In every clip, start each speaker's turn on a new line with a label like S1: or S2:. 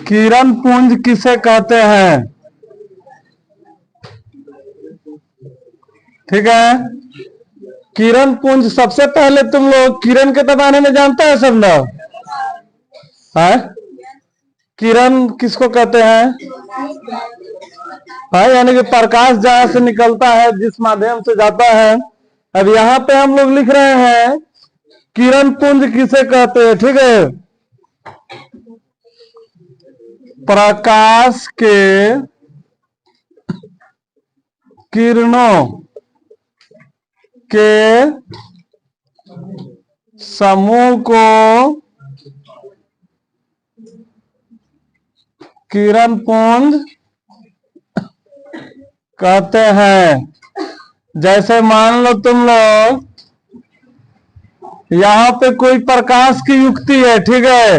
S1: किरण पुंज किसे कहते हैं? ठीक है, किरण पुंज। सबसे पहले तुम लोग किरण के तो बारे में जानते हैं सब लोग? है, किरण किसको कहते हैं? हाँ, यानी कि प्रकाश जहां से निकलता है, जिस माध्यम से जाता है। अब यहाँ पे हम लोग लिख रहे हैं किरण पुंज किसे कहते हैं। ठीक है, प्रकाश के किरणों के समूह को किरण पुंज कहते हैं। जैसे मान लो तुम लोग यहाँ पे कोई प्रकाश की युक्ति है, ठीक है,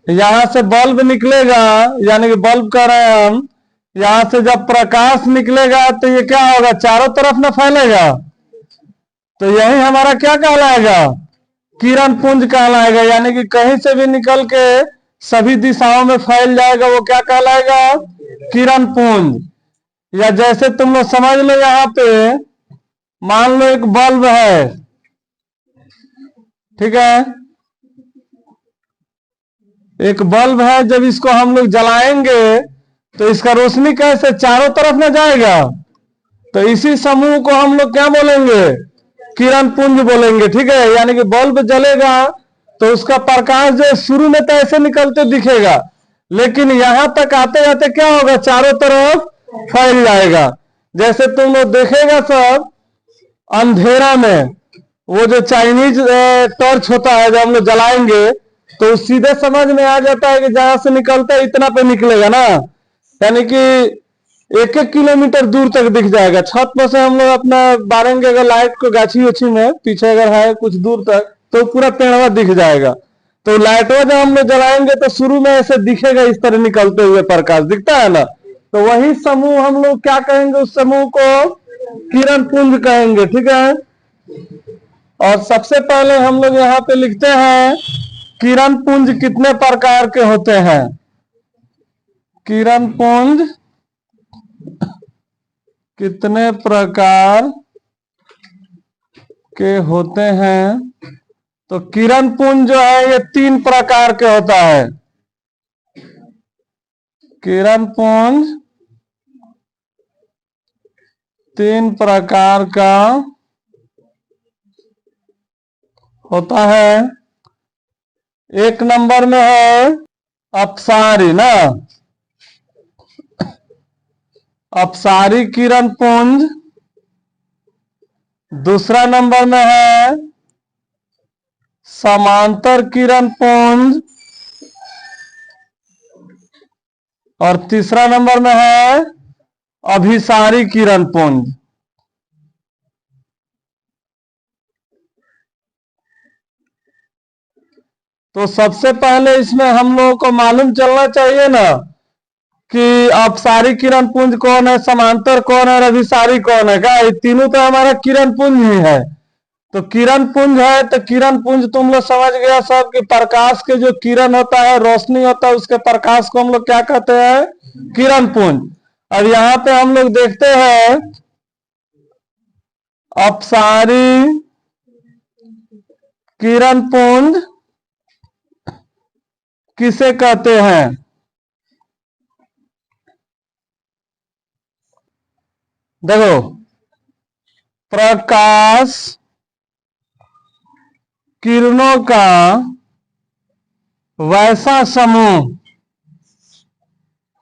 S1: यहां से बल्ब निकलेगा, यानी कि बल्ब कह रहे हैं हम। यहां से जब प्रकाश निकलेगा तो ये क्या होगा, चारों तरफ न फैलेगा। तो यही हमारा क्या कहलाएगा, किरण पुंज कहलाएगा। यानी कि कहीं से भी निकल के सभी दिशाओं में फैल जाएगा, वो क्या कहलाएगा, किरण पुंज। या जैसे तुम लोग समझ लो, यहाँ पे मान लो एक बल्ब है, ठीक है, एक बल्ब है। जब इसको हम लोग जलाएंगे तो इसका रोशनी कैसे चारों तरफ न जाएगा। तो इसी समूह को हम लोग क्या बोलेंगे, किरण पुंज बोलेंगे। ठीक है, यानी कि बल्ब जलेगा तो उसका प्रकाश जो शुरू में तो ऐसे निकलते दिखेगा, लेकिन यहां तक आते आते क्या होगा, चारों तरफ फैल जाएगा। जैसे तुम लोग देखेगा सब अंधेरा में, वो जो चाइनीज टॉर्च होता है, जब हम लोग जलाएंगे तो सीधे समझ में आ जाता है कि जहां से निकलता है इतना पे निकलेगा ना, यानी कि 1-1 किलोमीटर दूर तक दिख जाएगा। छत पर से हम लोग अपना बारेंगे अगर लाइट को गाछी उछी में, पीछे अगर है कुछ दूर तक, तो पूरा पेड़वा दिख जाएगा। तो लाइटवा जब हम लोग जलाएंगे तो शुरू में ऐसे दिखेगा, इस तरह निकलते हुए प्रकाश दिखता है ना। तो वही समूह हम लोग क्या कहेंगे, उस समूह को किरण पुंज कहेंगे। ठीक है, और सबसे पहले हम लोग यहाँ पे लिखते हैं किरण पुंज कितने प्रकार के होते हैं। किरण पुंज कितने प्रकार के होते हैं? तो किरण पुंज जो है ये 3 प्रकार के होता है। किरण पुंज 3 प्रकार का होता है। एक नंबर में है अपसारी ना, अपसारी किरण पुंज। दूसरा नंबर में है समांतर किरण पुंज, और तीसरा नंबर में है अभिसारी किरण पुंज। तो सबसे पहले इसमें हम लोगों को मालूम चलना चाहिए ना कि अपसारी किरण पुंज कौन है, समांतर कौन है और अभिसारी कौन है। क्या ये तीनों तो हमारा किरण पुंज ही है। तो किरण पुंज है तो किरण पुंज तुम लोग समझ गया सब कि प्रकाश के जो किरण होता है, रोशनी होता है, उसके प्रकाश को हम लोग क्या कहते हैं, किरण पुंज। अब यहाँ पे हम लोग देखते हैं अपसारी किरण पुंज किसे कहते हैं। देखो, प्रकाश किरणों का वैसा समूह,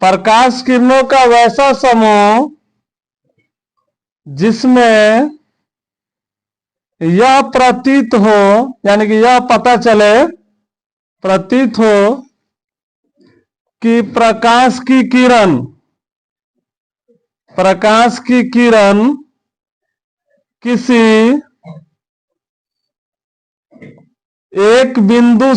S1: प्रकाश किरणों का वैसा समूह जिसमें यह प्रतीत हो, यानी कि यह पता चले, प्रतीत हो कि प्रकाश की किरण, प्रकाश की किरण किसी एक बिंदु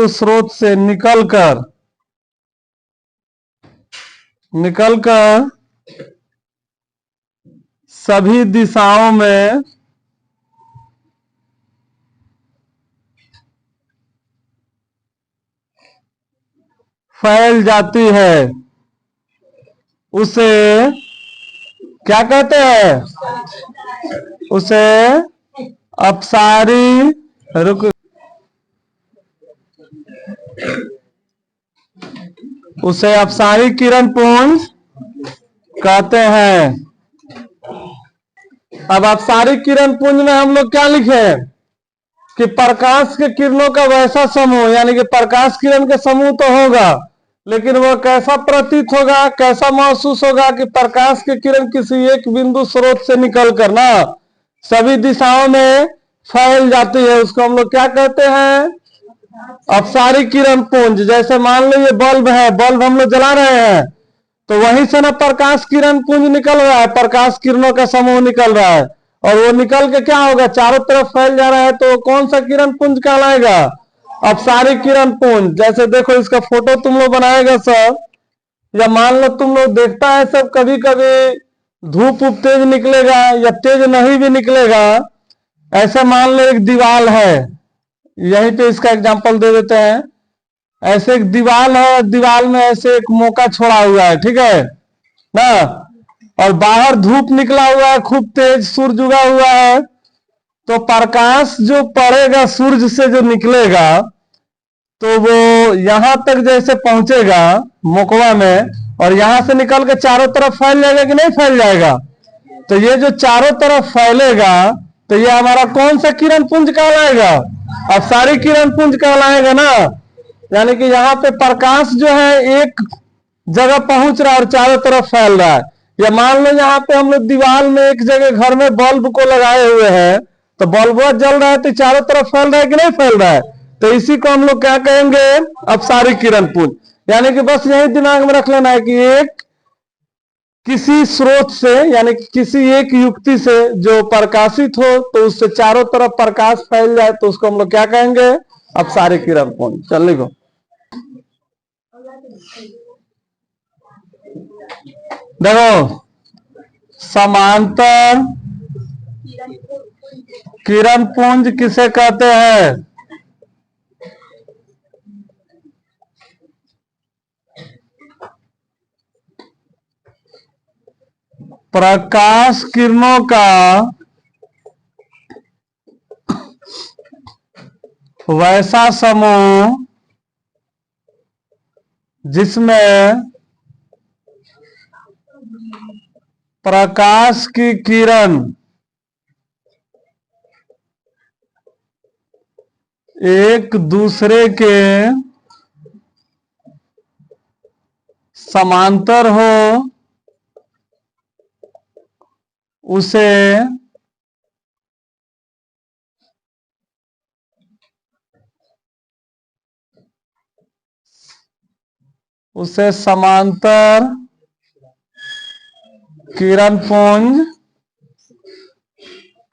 S1: स्रोत से निकलकर सभी दिशाओं में फैल जाती है उसे क्या कहते हैं? उसे अपसारी रुक उसे अपसारी किरण पुंज कहते हैं। अब अपसारी किरण पुंज में हम लोग क्या लिखे कि प्रकाश के किरणों का वैसा समूह, यानी कि प्रकाश किरण के समूह तो होगा, लेकिन वह कैसा प्रतीत होगा, कैसा महसूस होगा कि प्रकाश की किरण किसी एक बिंदु स्रोत से निकलकर ना सभी दिशाओं में फैल जाती है। उसको हम लोग क्या कहते हैं? अपसारी किरण पुंज। जैसे मान लो ये बल्ब है, बल्ब हम लोग जला रहे हैं तो वहीं से ना प्रकाश किरण पुंज निकल रहा है, प्रकाश किरणों का समूह निकल रहा है, और वो निकल के क्या होगा, चारों तरफ फैल जा रहा है, तो कौन सा किरण पुंज कहलाएगा? अपसारी किरण पुंज। जैसे देखो इसका फोटो तुम लोग बनाएगा सब, या मान लो तुम लोग देखता है सब, कभी कभी धूप उप तेज निकलेगा या तेज नहीं भी निकलेगा। ऐसे मान लो एक दीवार है, यहीं पे इसका एग्जांपल दे देते हैं। ऐसे एक दीवार है, दीवार में ऐसे एक मौका छोड़ा हुआ है, ठीक है ना, और बाहर धूप निकला हुआ है, खूब तेज सूरज उगा हुआ है, तो प्रकाश जो पड़ेगा सूरज से जो निकलेगा तो वो यहां तक जैसे पहुंचेगा मकवा में, और यहां से निकल के चारों तरफ फैल जाएगा कि नहीं फैल जाएगा? तो ये जो चारों तरफ फैलेगा तो ये हमारा कौन सा किरण पुंज कहलाएगा? अपसारी किरण पुंज कहलाएगा ना। यानी कि यहाँ पे प्रकाश जो है एक जगह पहुंच रहा है और चारों तरफ फैल रहा है। या मान लो यहाँ पे हम लोग दीवार में एक जगह घर में बल्ब को लगाए हुए हैं, तो बल्ब जल रहा है तो चारों तरफ फैल रहा है कि नहीं फैल रहा है? तो इसी को हम लोग क्या कहेंगे? अपसारी किरण पुंज। यानी कि बस यही दिमाग में रख लेना है कि एक किसी स्रोत से, यानी किसी एक युक्ति से जो प्रकाशित हो तो उससे चारों तरफ प्रकाश फैल जाए तो उसको हम लोग क्या कहेंगे? अपसारी किरण पुंज। चल लिखो। देखो, समांतर किरण पुंज किसे कहते हैं? प्रकाश किरणों का वैसा समूह जिसमें प्रकाश की किरण एक दूसरे के समांतर हो, उसे समांतर किरण पुंज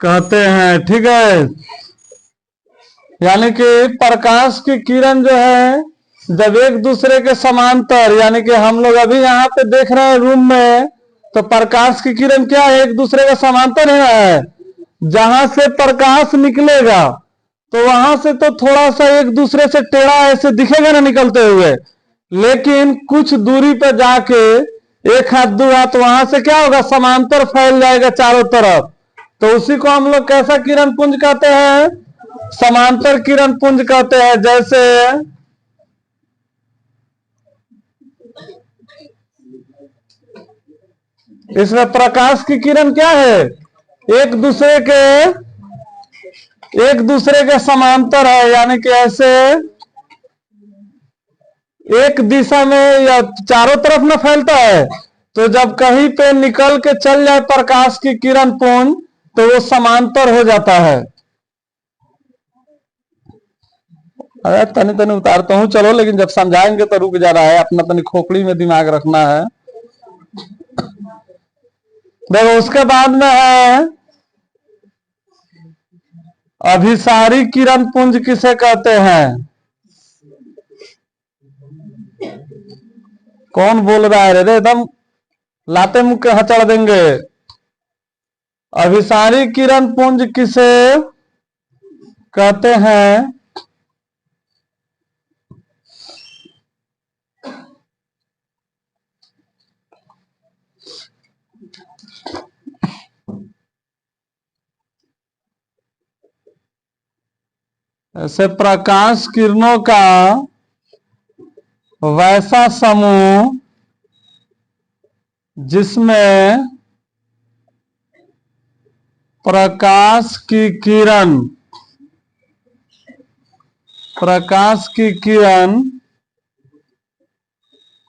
S1: कहते हैं। ठीक है, यानी कि प्रकाश की किरण जो है जब एक दूसरे के समांतर, यानी कि हम लोग अभी यहाँ पे देख रहे हैं रूम में, तो प्रकाश की किरण क्या है? एक दूसरे के समांतर है। जहां से प्रकाश निकलेगा तो वहां से तो थोड़ा सा एक दूसरे से टेढ़ा ऐसे दिखेगा ना निकलते हुए, लेकिन कुछ दूरी पर जाके एक हाथ दो हाथ वहां से क्या होगा? समांतर फैल जाएगा चारों तरफ। तो उसी को हम लोग कैसा किरण पुंज कहते हैं? समांतर किरण पुंज कहते हैं। जैसे इसमें प्रकाश की किरण क्या है? एक दूसरे के समांतर है, यानी कि ऐसे एक दिशा में या चारों तरफ न फैलता है। तो जब कहीं पे निकल के चल जाए प्रकाश की किरण पुंज तो वो समांतर हो जाता है। अरे तनी तनी उतारता हूं, चलो, लेकिन जब समझाएंगे तो रुक जा रहा है, अपना तनी खोपड़ी में दिमाग रखना है। देखो, उसके बाद में है अभिसारी किरण पुंज किसे कहते हैं? कौन बोल रहा है रे? एकदम लाते मुंह के हचड़ देंगे। अभिसारी किरण पुंज किसे कहते हैं? ऐसे प्रकाश किरणों का वैसा समूह जिसमें प्रकाश की किरण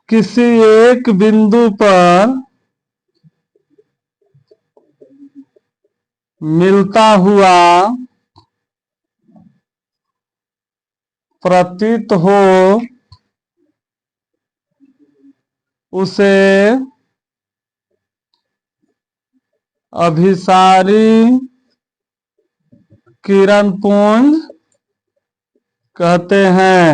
S1: किसी एक बिंदु पर मिलता हुआ प्रतीत हो, उसे अभिसारी किरण पुंज कहते हैं।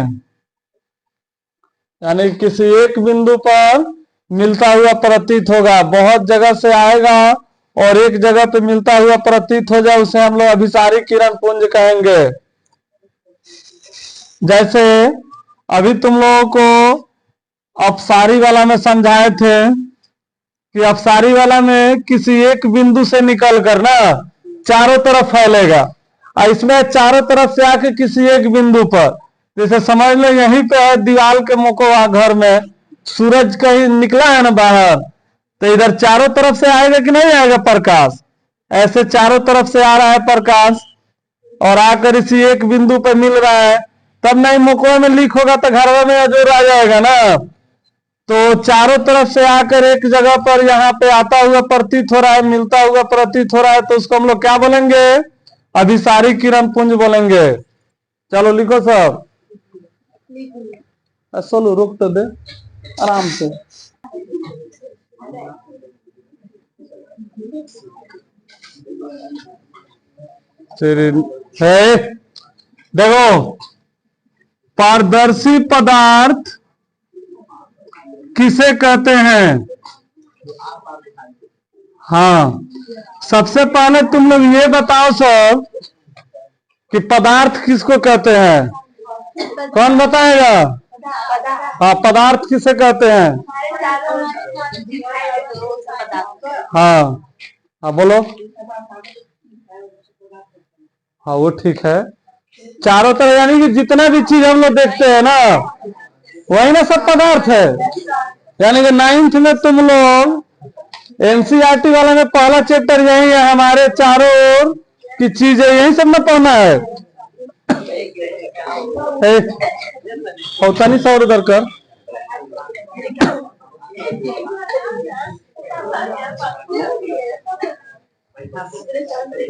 S1: यानी किसी एक बिंदु पर मिलता हुआ प्रतीत होगा, बहुत जगह से आएगा और एक जगह पे मिलता हुआ प्रतीत हो जाए, उसे हम लोग अभिसारी किरण पुंज कहेंगे। जैसे अभी तुम लोगों को अपसारी वाला में समझाए थे कि अपसारी वाला में किसी एक बिंदु से निकल कर ना चारों तरफ फैलेगा, और इसमें चारों तरफ से आके किसी एक बिंदु पर, जैसे समझ लो यहीं पे है दीवार के मुखवा घर में सूरज कहीं निकला है ना बाहर, तो इधर चारों तरफ से आएगा कि नहीं आएगा प्रकाश? ऐसे चारों तरफ से आ रहा है प्रकाश और आकर इसी एक बिंदु पर मिल रहा है, तब नहीं मुखवा में लीक होगा तो घरवा में अजोर आ जाएगा ना। तो चारों तरफ से आकर एक जगह पर यहाँ पे आता हुआ प्रतीत हो रहा है, मिलता हुआ प्रतीत हो रहा है, तो उसको हम लोग क्या बोलेंगे? अभिसारी किरण पुंज बोलेंगे। चलो लिखो सब। सोनू रुक तो दे आराम से। है देखो, पारदर्शी पदार्थ किसे कहते हैं? हाँ, सबसे पहले तुम लोग ये बताओ सब कि पदार्थ किसको कहते हैं? कौन बताएगा? हाँ, पदार्थ किसे कहते हैं? हाँ हाँ बोलो। हाँ वो ठीक है, चारों तरफ यानी कि जितना भी चीज हम लोग देखते हैं ना वही ना सब पदार्थ है। यानी कि 9th में तुम लोग एनसीईआरटी वाला में पहला चैप्टर यही है, हमारे चारों ओर की चीजें, यही सब में पढ़ना है। होता नहीं सौ उधर कर।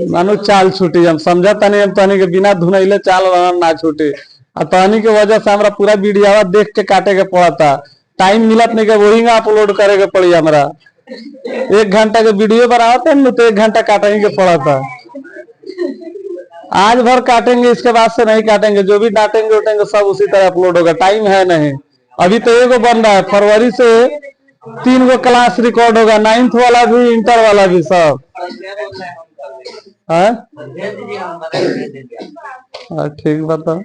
S1: मानो चाल छूटी, हम समझा तनी, हम तनी के बिना धुनैले चाल ना छूटे, और तनी के वजह से हमारा पूरा वीडियो देख के काटे के पड़ा था, टाइम मिलत नहीं के वही अपलोड करे के पड़ी। हमारा 1 घंटा के वीडियो बनाते हैं तो 1 घंटा काटेंगे के पड़ा था। आज भर काटेंगे, इसके बाद से नहीं काटेंगे, जो भी डांटेंगे उठेंगे सब उसी तरह अपलोड होगा, टाइम है नहीं। अभी तो एगो बन रहा है, फरवरी से 3 गो क्लास रिकॉर्ड होगा, 9th वाला भी इंटर वाला भी सब है। ठीक बताओ,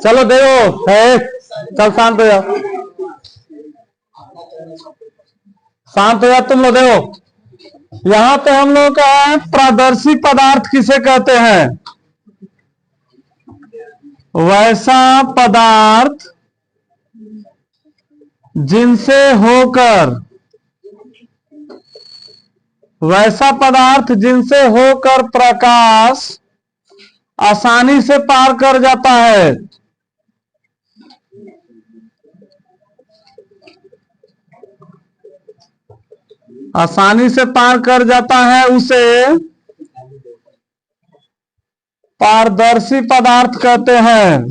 S1: चलो देखो है, चल शांत हो जाओ, शांत हो जाओ तुम लोग। देखो यहाँ पे हम लोग का है प्रादर्शी पदार्थ किसे कहते हैं? वैसा पदार्थ जिनसे होकर, वैसा पदार्थ जिनसे होकर प्रकाश आसानी से पार कर जाता है। आसानी से पार कर जाता है उसे पारदर्शी पदार्थ कहते हैं।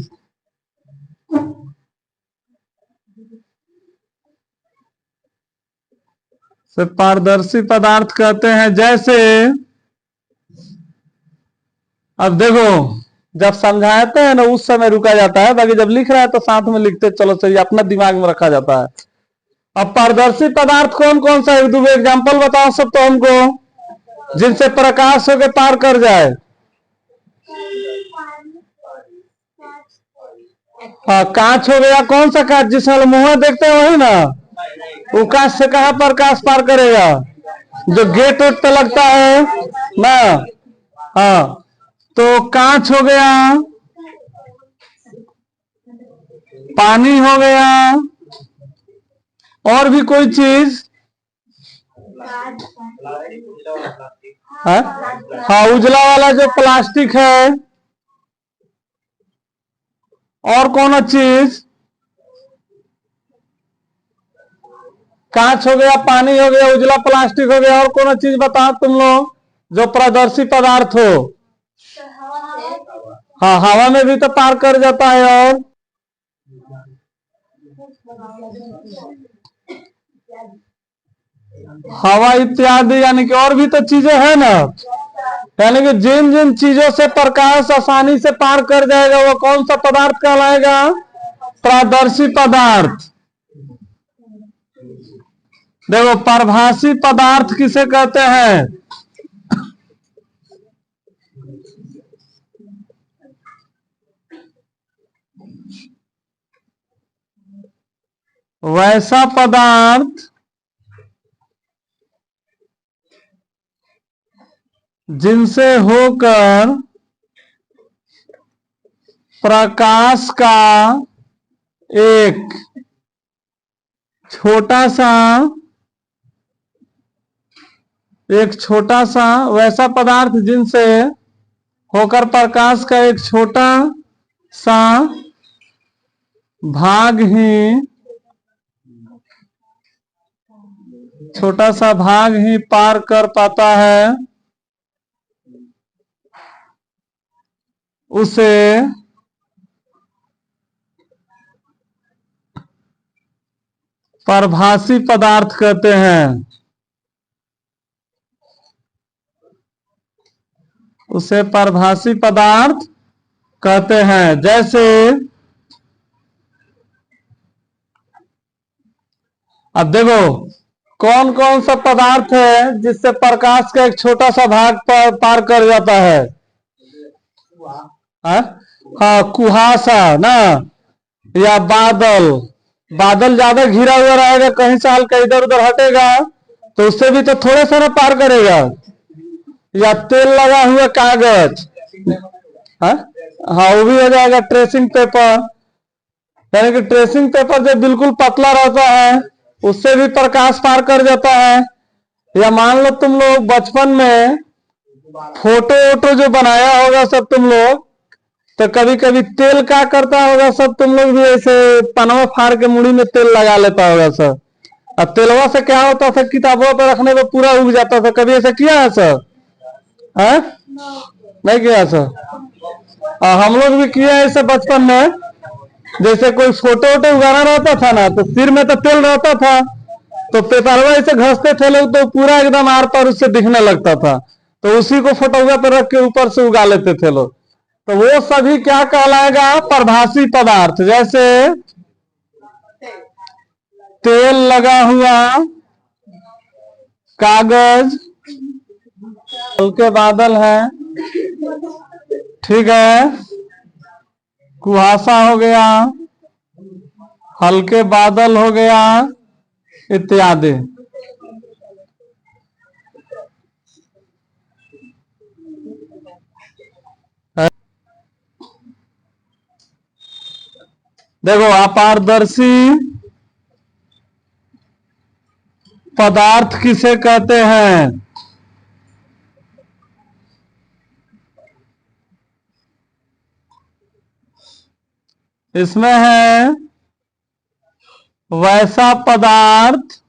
S1: से पारदर्शी पदार्थ कहते हैं। जैसे अब देखो, जब समझाते हैं ना उस समय रुका जाता है, बाकी जब लिख रहा है तो साथ में लिखते चलो, सही अपना दिमाग में रखा जाता है। अब पारदर्शी पदार्थ कौन कौन सा, एक दो एग्जांपल बताओ सब तो हमको, जिनसे प्रकाश होके पार कर जाए। हाँ, कांच हो गया। कौन सा कांच? जिसमें मुंह देखते हैं वही ना। वो कांच से कहाँ प्रकाश पार करेगा? जो गेट वेट पे लगता है ना। हाँ, तो कांच हो गया, पानी हो गया, और भी कोई चीज? हाँ, हाँ, उजला वाला जो प्लास्टिक है। और कौन चीज? कांच हो गया, पानी हो गया, उजला प्लास्टिक हो गया, और कौन चीज बताओ तुम लोग जो पारदर्शी पदार्थ हो। हाँ, हवा में भी तो पार कर जाता है। और हवा इत्यादि, यानी कि और भी तो चीजें हैं ना। यानी कि जिन जिन चीजों से प्रकाश आसानी से पार कर जाएगा वो कौन सा पदार्थ कहलाएगा? पारदर्शी पदार्थ। देखो, पारभासी पदार्थ किसे कहते हैं? वैसा पदार्थ जिनसे होकर प्रकाश का एक छोटा सा वैसा पदार्थ जिनसे होकर प्रकाश का एक सा भाग ही पार कर पाता है, उसे पारभासी पदार्थ कहते हैं। उसे पारभासी पदार्थ कहते हैं। जैसे अब देखो, कौन कौन सा पदार्थ है जिससे प्रकाश का एक छोटा सा भाग पार कर जाता है? हाँ, कुहासा ना, या बादल। बादल ज्यादा घिरा हुआ रहेगा, कहीं से हल्का इधर उधर हटेगा तो उससे भी तो थोड़ा सा ना पार करेगा। या तेल लगा हुआ कागज, हाँ, हाँ, वो भी हो जाएगा। ट्रेसिंग पेपर, यानी कि ट्रेसिंग पेपर जो बिल्कुल पतला रहता है उससे भी प्रकाश पार कर जाता है। या मान लो तुम लोग बचपन में फोटो वोटो जो बनाया होगा सब तुम लोग, तो कभी कभी तेल क्या करता होगा सब तुम लोग भी ऐसे पनवा फाड़ के मुड़ी में तेल लगा लेता होगा सब। अब तेलवा से क्या होता था, किताबों पर रखने पर पूरा उग जाता था। कभी ऐसा किया है सर? है? नहीं किया सर? हम लोग भी किए ऐसे बचपन में। जैसे कोई फोटो वोटो उगाना रहता था ना, तो सिर में तो तेल रहता था, तो पेपरवा ऐसे घसते थे लोग तो पूरा एकदम आर पार उससे दिखने लगता था। तो उसी को फोटोग्राफ पर रख के ऊपर से उगा लेते थे लोग। तो वो सभी क्या कहलाएगा? प्रभासी पदार्थ। जैसे तेल लगा हुआ कागज, हल्के बादल है, ठीक है, कुहासा हो गया, हल्के बादल हो गया, इत्यादि। देखो, अपारदर्शी पदार्थ किसे कहते हैं? इसमें है वैसा पदार्थ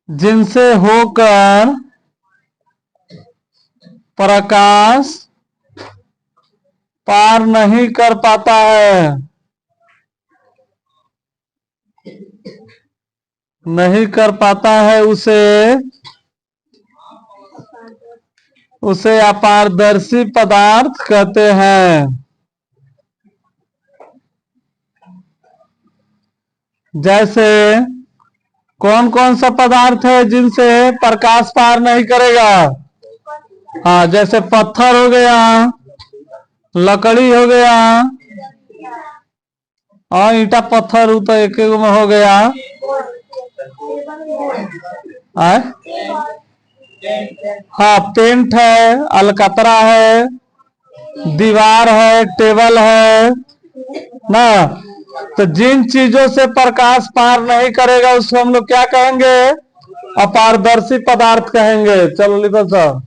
S1: जिनसे होकर प्रकाश पार नहीं कर पाता है, उसे अपारदर्शी पदार्थ कहते हैं। जैसे कौन कौन सा पदार्थ है जिनसे प्रकाश पार नहीं करेगा? हाँ, जैसे पत्थर हो गया, लकड़ी हो गया, और ईटा पत्थर तो एक एक में हो गया। हाँ, पेंट है, अलकतरा है, दीवार है, टेबल है ना। तो जिन चीजों से प्रकाश पार नहीं करेगा उसको हम लोग क्या कहेंगे? अपारदर्शी पदार्थ कहेंगे। चलो लिखो सर।